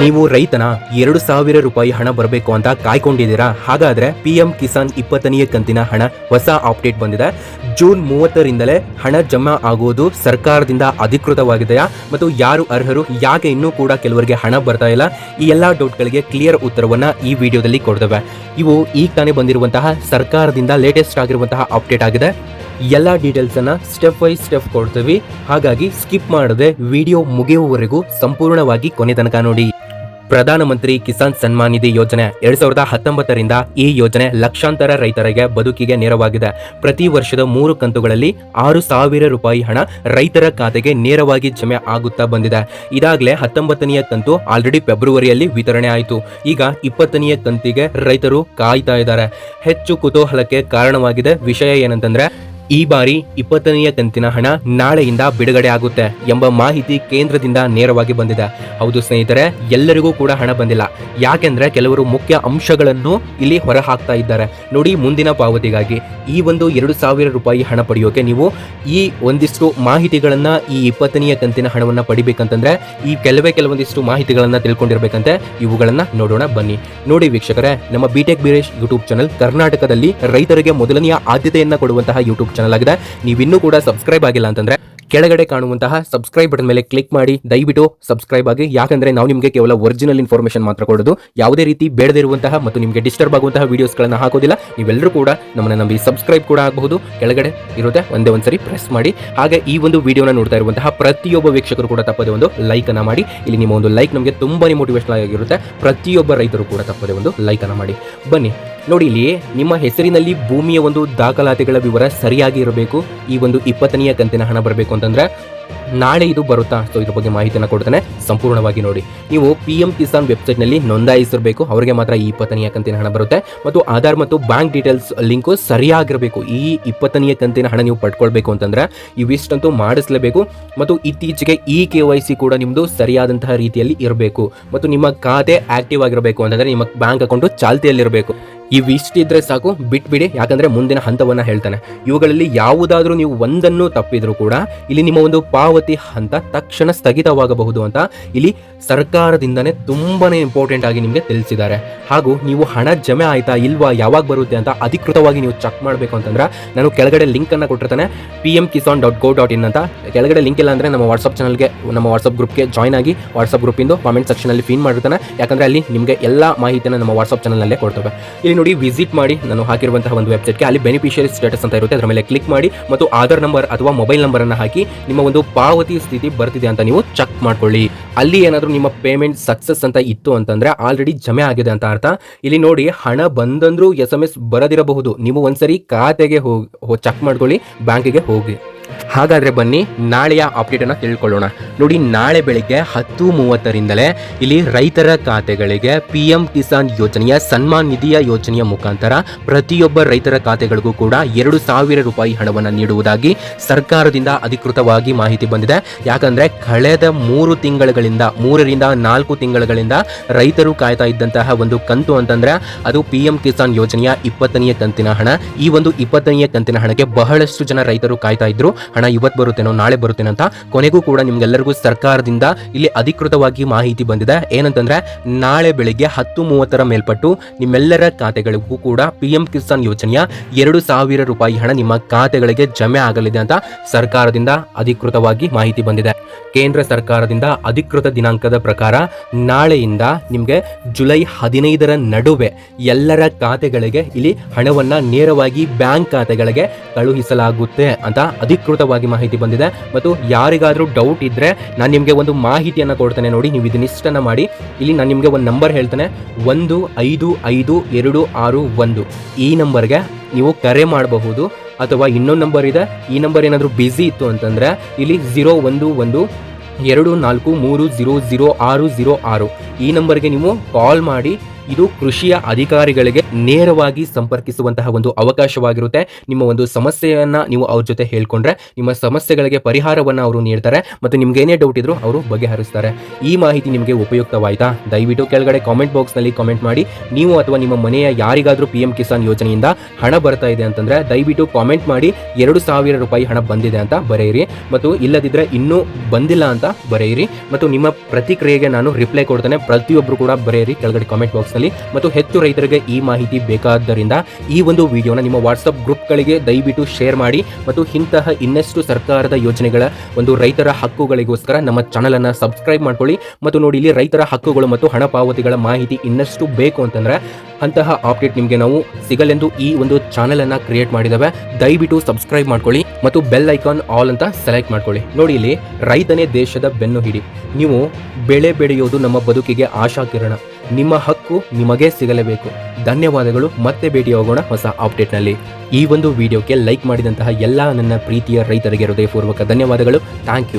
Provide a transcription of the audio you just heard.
ನೀವು ರೈತನ 2,000 ರೂಪಾಯಿ ಹಣ ಬರಬೇಕು ಅಂತ ಕಾಯ್ಕೊಂಡಿದ್ದೀರಾ? ಹಾಗಾದ್ರೆ PM ಕಿಸಾನ್ 20ನೇ ಕಂತಿನ ಹಣ ಹೊಸ ಅಪ್ಡೇಟ್ ಬಂದಿದೆ. ಜೂನ್ 30ರಿಂದಲೇ ಹಣ ಜಮಾ ಆಗುವುದು ಸರ್ಕಾರದಿಂದ ಅಧಿಕೃತವಾಗಿದೆಯಾ ಮತ್ತು ಯಾರು ಅರ್ಹರು, ಯಾಕೆ ಇನ್ನೂ ಕೂಡ ಕೆಲವರಿಗೆ ಹಣ ಬರ್ತಾ ಇಲ್ಲ, ಈ ಎಲ್ಲಾ ಡೌಟ್ಗಳಿಗೆ ಕ್ಲಿಯರ್ ಉತ್ತರವನ್ನ ಈ ವಿಡಿಯೋದಲ್ಲಿ ಕೊಡ್ತೇವೆ. ಇವು ಈಗ ತಾನೇ ಬಂದಿರುವಂತಹ ಸರ್ಕಾರದಿಂದ ಲೇಟೆಸ್ಟ್ ಆಗಿರುವಂತಹ ಅಪ್ಡೇಟ್ ಆಗಿದೆ. ಎಲ್ಲ ಡೀಟೇಲ್ಸ್ ಅನ್ನ ಸ್ಟೆಪ್ ಬೈ ಸ್ಟೆಪ್ ಕೊಡ್ತೀವಿ. ಹಾಗಾಗಿ ಸ್ಕಿಪ್ ಮಾಡದೆ ವಿಡಿಯೋ ಮುಗಿಯುವವರೆಗೂ ಸಂಪೂರ್ಣವಾಗಿ ಕೊನೆ ತನಕ ನೋಡಿ. ಪ್ರಧಾನಮಂತ್ರಿ ಕಿಸಾನ್ ಸನ್ಮಾನ್ ನಿಧಿ ಯೋಜನೆ 2019ರಿಂದ ಈ ಯೋಜನೆ ಲಕ್ಷಾಂತರ ರೈತರಿಗೆ ಬದುಕಿಗೆ ನೆರವಾಗಿದೆ. ಪ್ರತಿ ವರ್ಷದ 3 ಕಂತುಗಳಲ್ಲಿ 6,000 ರೂಪಾಯಿ ಹಣ ರೈತರ ಖಾತೆಗೆ ನೇರವಾಗಿ ಜಮೆ ಆಗುತ್ತಾ ಬಂದಿದೆ. ಇದಾಗಲೇ 19ನೇ ಕಂತು ಆಲ್ರೆಡಿ ಫೆಬ್ರವರಿಯಲ್ಲಿ ವಿತರಣೆ ಆಯಿತು. ಈಗ 20ನೇ ಕಂತಿಗೆ ರೈತರು ಕಾಯ್ತಾ ಇದ್ದಾರೆ. ಹೆಚ್ಚು ಕುತೂಹಲಕ್ಕೆ ಕಾರಣವಾಗಿದೆ ವಿಷಯ ಏನಂತಂದ್ರೆ, ಈ ಬಾರಿ 20ನೇ ಕಂತಿನ ಹಣ ನಾಳೆಯಿಂದ ಬಿಡುಗಡೆ ಆಗುತ್ತೆ ಎಂಬ ಮಾಹಿತಿ ಕೇಂದ್ರದಿಂದ ನೇರವಾಗಿ ಬಂದಿದೆ. ಹೌದು ಸ್ನೇಹಿತರೆ, ಎಲ್ಲರಿಗೂ ಕೂಡ ಹಣ ಬಂದಿಲ್ಲ. ಯಾಕೆಂದ್ರೆ ಕೆಲವರು ಮುಖ್ಯ ಅಂಶಗಳನ್ನು ಇಲ್ಲಿ ಹೊರ ಹಾಕ್ತಾ ಇದ್ದಾರೆ. ನೋಡಿ, ಮುಂದಿನ ಪಾವತಿಗಾಗಿ ಈ ಒಂದು 2,000 ರೂಪಾಯಿ ಹಣ ಪಡೆಯೋಕೆ ನೀವು ಈ ಒಂದಿಷ್ಟು ಮಾಹಿತಿಗಳನ್ನ, ಈ 20ನೇ ಕಂತಿನ ಹಣವನ್ನ ಪಡಿಬೇಕಂತಂದ್ರೆ ಈ ಕೆಲವೊಂದಿಷ್ಟು ಮಾಹಿತಿಗಳನ್ನ ತಿಳ್ಕೊಂಡಿರ್ಬೇಕಂತೆ. ಇವುಗಳನ್ನ ನೋಡೋಣ ಬನ್ನಿ. ನೋಡಿ ವೀಕ್ಷಕರೇ, ನಮ್ಮ ಬಿಟೆಕ್ ಬೀರೇಶ್ ಯೂಟ್ಯೂಬ್ ಚಾನಲ್ ಕರ್ನಾಟಕದಲ್ಲಿ ರೈತರಿಗೆ ಮೊದಲನೆಯ ಆದ್ಯತೆಯನ್ನ ಕೊಡುವಂತಹ ಯೂಟ್ಯೂಬ್ ಚಾನಲ್ ಆಗಿದೆ. ನೀವಿನ್ನೂ ಕೂಡ ಸಬ್ಸ್ಕ್ರೈಬ್ ಆಗಿಲ್ಲ ಅಂತಂದ್ರೆ ಕೆಳಗಡೆ ಕಾಣುವಂತಹ ಸಬ್ಸ್ಕ್ರೈಬ್ ಬಟನ್ ಮೇಲೆ ಕ್ಲಿಕ್ ಮಾಡಿ ದಯವಿಟ್ಟು ಸಬ್ಸ್ಕ್ರೈಬ್ ಆಗಿ. ಯಾಕಂದ್ರೆ ನಾವು ನಿಮಗೆ ಕೇವಲ ಒರಿಜಿನಲ್ ಇನ್ಫಾರ್ಮೇಶನ್ ಮಾತ್ರ ಕೊಡೋದು, ಯಾವುದೇ ರೀತಿ ಬೇಡದಿರುವಂತಹ ಮತ್ತು ನಿಮಗೆ ಡಿಸ್ಟರ್ಬ್ ಆಗುವಂತಹ ವಿಡಿಯೋಸ್ಗಳನ್ನ ಹಾಕೋದಿಲ್ಲ. ನೀವೆಲ್ಲರೂ ಕೂಡ ನಮ್ಮನ್ನ ನಂಬಿ ಸಬ್ಸ್ಕ್ರೈಬ್ ಕೂಡ ಆಗಬಹುದು. ಕೆಳಗಡೆ ಇರುತ್ತೆ, ಒಂದ್ಸರಿ ಪ್ರೆಸ್ ಮಾಡಿ. ಹಾಗೆ ಈ ಒಂದು ವಿಡಿಯೋನ ನೋಡ್ತಾ ಇರುವಂತಹ ಪ್ರತಿಯೊಬ್ಬ ವೀಕ್ಷಕರು ಕೂಡ ತಪ್ಪದೆ ಒಂದು ಲೈಕ್ ಅನ್ನ ಮಾಡಿ. ಇಲ್ಲಿ ನಿಮ್ಮ ಒಂದು ಲೈಕ್ ನಮಗೆ ತುಂಬಾನೇ ಮೋಟಿವೇಶನ್ ಆಗಿರುತ್ತೆ. ಪ್ರತಿಯೊಬ್ಬ ರೈತರು ಕೂಡ ತಪ್ಪದೆ ಒಂದು ಲೈಕ್ ಅನ್ನ ಮಾಡಿ. ಬನ್ನಿ ನೋಡಿ, ಇಲ್ಲಿ ನಿಮ್ಮ ಹೆಸರಿನಲ್ಲಿ ಭೂಮಿಯ ಒಂದು ದಾಖಲಾತಿಗಳ ವಿವರ ಸರಿಯಾಗಿ ಇರಬೇಕು. ಈ ಒಂದು 20ನೇ ಕಂತಿನ ಹಣ ಬರಬೇಕು ಅಂತಂದ್ರೆ ನಾಳೆ ಇದು ಬರುತ್ತಾ? ಸೊ ಇದ್ರ ಬಗ್ಗೆ ಮಾಹಿತಿಯನ್ನು ಕೊಡ್ತಾನೆ, ಸಂಪೂರ್ಣವಾಗಿ ನೋಡಿ. ನೀವು PM ಕಿಸಾನ್ ವೆಬ್ಸೈಟ್ ನಲ್ಲಿ ನೋಂದಾಯಿಸಿರಬೇಕು, ಅವರಿಗೆ ಮಾತ್ರ ಈ 20ನೇ ಕಂತಿನ ಹಣ ಬರುತ್ತೆ. ಮತ್ತು ಆಧಾರ್ ಮತ್ತು ಬ್ಯಾಂಕ್ ಡೀಟೇಲ್ಸ್ ಲಿಂಕು ಸರಿಯಾಗಿರಬೇಕು. ಈ 20ನೇ ಕಂತಿನ ಹಣ ನೀವು ಪಡ್ಕೊಳ್ಬೇಕು ಅಂತಂದ್ರೆ ಇವಿಷ್ಟಂತೂ ಮಾಡಿಸಲೇಬೇಕು. ಮತ್ತು ಇತ್ತೀಚೆಗೆ KYC ಕೂಡ ನಿಮ್ದು ಸರಿಯಾದಂತಹ ರೀತಿಯಲ್ಲಿ ಇರಬೇಕು. ಮತ್ತು ನಿಮ್ಮ ಖಾತೆ ಆಕ್ಟಿವ್ ಆಗಿರಬೇಕು ಅಂತಂದ್ರೆ ನಿಮ್ಮ ಬ್ಯಾಂಕ್ ಅಕೌಂಟ್ ಚಾಲ್ತಿಯಲ್ಲಿರಬೇಕು. ಇವಿಷ್ಟಿದ್ರೆ ಸಾಕು, ಬಿಟ್ಬಿಡಿ. ಯಾಕಂದ್ರೆ ಮುಂದಿನ ಹಂತವನ್ನ ಹೇಳ್ತಾನೆ. ಇವುಗಳಲ್ಲಿ ಯಾವುದಾದ್ರೂ ನೀವು ಒಂದನ್ನು ತಪ್ಪಿದ್ರು ಕೂಡ ಇಲ್ಲಿ ನಿಮ್ಮ ಒಂದು ಪಾವತಿ ಹಂತ ತಕ್ಷಣ ಸ್ಥಗಿತವಾಗಬಹುದು ಅಂತ ಇಲ್ಲಿ ಸರ್ಕಾರದಿಂದನೇ ತುಂಬಾನೇ ಇಂಪಾರ್ಟೆಂಟ್ ಆಗಿ ನಿಮಗೆ ತಿಳಿಸಿದ್ದಾರೆ. ಹಾಗೂ ನೀವು ಹಣ ಜಮೆ ಆಯ್ತಾ ಇಲ್ವಾ, ಯಾವಾಗ ಬರುತ್ತೆ ಅಂತ ಅಧಿಕೃತವಾಗಿ ನೀವು ಚೆಕ್ ಮಾಡಬೇಕು ಅಂತಂದ್ರೆ ನಾನು ಕೆಳಗಡೆ ಲಿಂಕ್ ಅನ್ನ ಕೊಟ್ಟಿರ್ತಾನೆ, pmkisan.go.in ಅಂತ. ಕೆಳಗಡೆ ಲಿಂಕ್ ಇಲ್ಲ ಅಂದ್ರೆ ನಮ್ಮ ವಾಟ್ಸ್ಆಪ್ ಚಾನಲ್ಗೆ, ನಮ್ಮ ವಾಟ್ಸ್ಆಪ್ ಗ್ರೂಪ್ಗೆ ಜಾಯ್ನ್ ಆಗಿ ವಾಟ್ಸ್ಆಪ್ ಗ್ರೂಪ್ ಇಂದು ಕಾಮೆಂಟ್ ಸೆಕ್ಷನ್ ಅಲ್ಲಿ ಫೀನ್ ಮಾಡಿರ್ತಾನೆ. ಯಾಕಂದ್ರೆ ಅಲ್ಲಿ ನಿಮಗೆ ಎಲ್ಲಾ ಮಾಹಿತಿಯನ್ನು ನಮ್ಮ ವಾಟ್ಸ್ಆಪ್ ಚಾನಲ್ ನಲ್ಲೇ ಕೊಡ್ತೇವೆ. ಇಲ್ಲಿ ನೋಡಿ, ವಿಸಿಟ್ ಮಾಡಿ ನಾನು ಹಾಕಿರುವಂತಹ ಒಂದು ವೆಬ್ಸೈಟ್ಗೆ. ಅಲ್ಲಿ ಬೆನಿಫಿಷಿಯರಿ ಸ್ಟೇಟಸ್ ಅಂತ ಇರುತ್ತೆ, ಅದರ ಮೇಲೆ ಕ್ಲಿಕ್ ಮಾಡಿ ಮತ್ತು ಆಧಾರ್ ನಂಬರ್ ಅಥವಾ ಮೊಬೈಲ್ ನಂಬರ್ ಅನ್ನು ಹಾಕಿ ನಿಮ್ಮ ಒಂದು ಪಾವತಿ ಸ್ಥಿತಿ ಬರ್ತಿದೆ ಅಂತ ನೀವು ಚೆಕ್ ಮಾಡ್ಕೊಳ್ಳಿ. ಅಲ್ಲಿ ಏನಾದರೂ ನಿಮ್ಮ ಪೇಮೆಂಟ್ ಸಕ್ಸಸ್ ಅಂತ ಇತ್ತು ಅಂತಂದ್ರೆ ಆಲ್ರೆಡಿ ಜಮೆ ಆಗಿದೆ ಅಂತ ಅರ್ಥ. ಇಲ್ಲಿ ನೋಡಿ, ಹಣ ಬಂದಂದ್ರೂ SMS ಬರದಿರಬಹುದು. ನೀವು ಒಂದ್ಸರಿ ಖಾತೆಗೆ ಹೋಗಿ ಚೆಕ್ ಮಾಡ್ಕೊಳ್ಳಿ, ಬ್ಯಾಂಕಿಗೆ ಹೋಗಿ. ಹಾಗಾದ್ರೆ ಬನ್ನಿ ನಾಳೆಯ ಅಪ್ಡೇಟ್ ಅನ್ನ ತಿಳ್ಕೊಳ್ಳೋಣ. ನೋಡಿ, ನಾಳೆ ಬೆಳಿಗ್ಗೆ 10:30ರಿಂದಲೇ ಇಲ್ಲಿ ರೈತರ ಖಾತೆಗಳಿಗೆ PM ಕಿಸಾನ್ ಯೋಜನೆಯ ಸನ್ಮಾನ್ ನಿಧಿಯ ಯೋಜನೆಯ ಮುಖಾಂತರ ಪ್ರತಿಯೊಬ್ಬ ರೈತರ ಖಾತೆಗಳಿಗೂ ಕೂಡ 2,000 ರೂಪಾಯಿ ಹಣವನ್ನು ನೀಡುವುದಾಗಿ ಸರ್ಕಾರದಿಂದ ಅಧಿಕೃತವಾಗಿ ಮಾಹಿತಿ ಬಂದಿದೆ. ಯಾಕಂದ್ರೆ ಕಳೆದ 3 ತಿಂಗಳುಗಳಿಂದ 3ರಿಂದ 4 ತಿಂಗಳುಗಳಿಂದ ರೈತರು ಕಾಯ್ತಾ ಇದ್ದಂತಹ ಒಂದು ಕಂತು ಅಂತಂದ್ರೆ ಅದು PM ಕಿಸಾನ್ ಯೋಜನೆಯ 20ನೇ ಕಂತಿನ ಹಣ. ಈ ಒಂದು 20ನೇ ಕಂತಿನ ಹಣಕ್ಕೆ ಬಹಳಷ್ಟು ಜನ ರೈತರು ಕಾಯ್ತಾ ಇದ್ರು. ಹಣ ಇವತ್ತು ಬರುತ್ತೇನೋ, ನಾಳೆ ಬರುತ್ತೇನೋ ಅಂತ. ಕೊನೆಗೂ ಕೂಡ ನಿಮ್ಗೆಲ್ಲರಿಗೂ ಸರ್ಕಾರದಿಂದ ಇಲ್ಲಿ ಅಧಿಕೃತವಾಗಿ ಮಾಹಿತಿ ಬಂದಿದೆ. ಏನಂತಂದ್ರೆ ನಾಳೆ ಬೆಳಿಗ್ಗೆ 10:30ರ ಮೇಲ್ಪಟ್ಟು ನಿಮ್ಮೆಲ್ಲರ ಖಾತೆಗಳಿಗೂ ಕೂಡ PM ಕಿಸಾನ್ ಯೋಜನೆಯ 2,000 ರೂಪಾಯಿ ಹಣ ನಿಮ್ಮ ಖಾತೆಗಳಿಗೆ ಜಮೆ ಆಗಲಿದೆ ಅಂತ ಸರ್ಕಾರದಿಂದ ಅಧಿಕೃತವಾಗಿ ಮಾಹಿತಿ ಬಂದಿದೆ. ಕೇಂದ್ರ ಸರ್ಕಾರದಿಂದ ಅಧಿಕೃತ ದಿನಾಂಕದ ಪ್ರಕಾರ ನಾಳೆಯಿಂದ ನಿಮಗೆ ಜುಲೈ 15ರ ನಡುವೆ ಎಲ್ಲರ ಖಾತೆಗಳಿಗೆ ಇಲ್ಲಿ ಹಣವನ್ನ ನೇರವಾಗಿ ಬ್ಯಾಂಕ್ ಖಾತೆಗಳಿಗೆ ಕಳುಹಿಸಲಾಗುತ್ತೆ ಅಂತ ಅಧಿಕೃತವಾಗಿ ಮಾಹಿತಿ ಬಂದಿದೆ. ಮತ್ತು ಯಾರಿಗಾದ್ರೂ ಡೌಟ್ ಇದ್ರೆ ನಾನು ನಿಮಗೆ ಒಂದು ಮಾಹಿತಿಯನ್ನ ಕೊಡ್ತೇನೆ. ನೋಡಿ, ನೀವು ಇದನ್ನಿಷ್ಟನ್ನ ಮಾಡಿ. ಇಲ್ಲಿ ನಾನು ನಿಮಗೆ ಒಂದು ನಂಬರ್ ಹೇಳ್ತೇನೆ, 155261. ಈ ನಂಬರ್ಗೆ ನೀವು ಕರೆ ಮಾಡಬಹುದು. ಅಥವಾ ಇನ್ನೊಂದು ನಂಬರ್ ಇದೆ, ಈ ನಂಬರ್ ಏನಾದರೂ ಬ್ಯುಸಿ ಇತ್ತು ಅಂತಂದ್ರೆ ಇಲ್ಲಿ 01124300606 ಈ ನಂಬರ್ಗೆ ನೀವು ಕಾಲ್ ಮಾಡಿ ಇದು ಕೃಷಿಯ ಅಧಿಕಾರಿಗಳಿಗೆ ನೇರವಾಗಿ ಸಂಪರ್ಕಿಸುವಂತಹ ಒಂದು ಅವಕಾಶವಾಗಿರುತ್ತೆ. ನಿಮ್ಮ ಒಂದು ಸಮಸ್ಯೆಯನ್ನ ನೀವು ಅವ್ರ ಜೊತೆ ಹೇಳ್ಕೊಂಡ್ರೆ ನಿಮ್ಮ ಸಮಸ್ಯೆಗಳಿಗೆ ಪರಿಹಾರವನ್ನ ಅವರು ನೀಡ್ತಾರೆ ಮತ್ತು ನಿಮ್ಗೆ ಏನೇ ಡೌಟ್ ಇದ್ರು ಅವರು ಬಗೆಹರಿಸ್ತಾರೆ. ಈ ಮಾಹಿತಿ ನಿಮಗೆ ಉಪಯುಕ್ತವಾಯ್ತಾ? ದಯವಿಟ್ಟು ಕೆಳಗಡೆ ಕಾಮೆಂಟ್ ಬಾಕ್ಸ್ ನಲ್ಲಿ ಕಾಮೆಂಟ್ ಮಾಡಿ. ನೀವು ಅಥವಾ ನಿಮ್ಮ ಮನೆಯ ಯಾರಿಗಾದ್ರೂ PM ಕಿಸಾನ್ ಯೋಜನೆಯಿಂದ ಹಣ ಬರ್ತಾ ಇದೆ ಅಂತಂದ್ರೆ ದಯವಿಟ್ಟು ಕಾಮೆಂಟ್ ಮಾಡಿ 2,000 ರೂಪಾಯಿ ಹಣ ಬಂದಿದೆ ಅಂತ ಬರೆಯಿರಿ ಮತ್ತು ಇಲ್ಲದಿದ್ರೆ ಇನ್ನೂ ಬಂದಿಲ್ಲ ಅಂತ ಬರೆಯಿರಿ ಮತ್ತು ನಿಮ್ಮ ಪ್ರತಿಕ್ರಿಯೆಗೆ ನಾನು ರಿಪ್ಲೈ ಕೊಡ್ತೇನೆ. ಪ್ರತಿಯೊಬ್ಬರು ಕೂಡ ಬರೆಯಿರಿ ಕೆಳಗಡೆ ಕಾಮೆಂಟ್ ಬಾಕ್ಸ್ ನಲ್ಲಿ. ಮತ್ತು ಹೆಚ್ಚು ರೈತರಿಗೆ ಈ ಮಾಹಿತಿ ಬೇಕಾದ್ದರಿಂದ ಈ ಒಂದು ವಿಡಿಯೋನ ನಿಮ್ಮ ವಾಟ್ಸ್ಆಪ್ ಗ್ರೂಪ್ಗಳಿಗೆ ದಯವಿಟ್ಟು ಶೇರ್ ಮಾಡಿ ಮತ್ತು ಇಂತಹ ಇನ್ನಷ್ಟು ಸರ್ಕಾರದ ಯೋಜನೆಗಳ ಒಂದು ರೈತರ ಹಕ್ಕುಗಳಿಗೋಸ್ಕರ ನಮ್ಮ ಚಾನಲ್ ಅನ್ನ ಸಬ್ಸ್ಕ್ರೈಬ್ ಮಾಡ್ಕೊಳ್ಳಿ. ಮತ್ತು ನೋಡಿ, ಇಲ್ಲಿ ರೈತರ ಹಕ್ಕುಗಳು ಮತ್ತು ಹಣ ಪಾವತಿಗಳ ಮಾಹಿತಿ ಇನ್ನಷ್ಟು ಬೇಕು ಅಂತಂದ್ರೆ ಅಂತಹ ಅಪ್ಡೇಟ್ ನಿಮಗೆ ನಾವು ಸಿಗಲೆಂದು ಈ ಒಂದು ಚಾನೆಲ್ ಅನ್ನ ಕ್ರಿಯೇಟ್ ಮಾಡಿದಾವೆ. ದಯವಿಟ್ಟು ಸಬ್ಸ್ಕ್ರೈಬ್ ಮಾಡ್ಕೊಳ್ಳಿ ಮತ್ತು ಬೆಲ್ ಐಕಾನ್ ಆಲ್ ಅಂತ ಸೆಲೆಕ್ಟ್ ಮಾಡ್ಕೊಳ್ಳಿ. ನೋಡಿ, ಇಲ್ಲಿ ರೈತನೇ ದೇಶದ ಬೆನ್ನು ಹಿಡಿ. ನೀವು ಬೆಳೆ ಬೆಳೆಯೋದು ನಮ್ಮ ಬದುಕಿಗೆ ಆಶಾ ಕಿರಣ. ನಿಮ್ಮ ಹಕ್ಕು ನಿಮಗೆ ಸಿಗಲೇಬೇಕು. ಧನ್ಯವಾದಗಳು. ಮತ್ತೆ ಭೇಟಿಯಾಗೋಣ ಹೊಸ ಅಪ್ಡೇಟ್ನಲ್ಲಿ. ಈ ಒಂದು ವಿಡಿಯೋಕ್ಕೆ ಲೈಕ್ ಮಾಡಿದಂತಹ ಎಲ್ಲ ನನ್ನ ಪ್ರೀತಿಯ ರೈತರಿಗೆ ಹೃದಯಪೂರ್ವಕ ಧನ್ಯವಾದಗಳು. Thank you.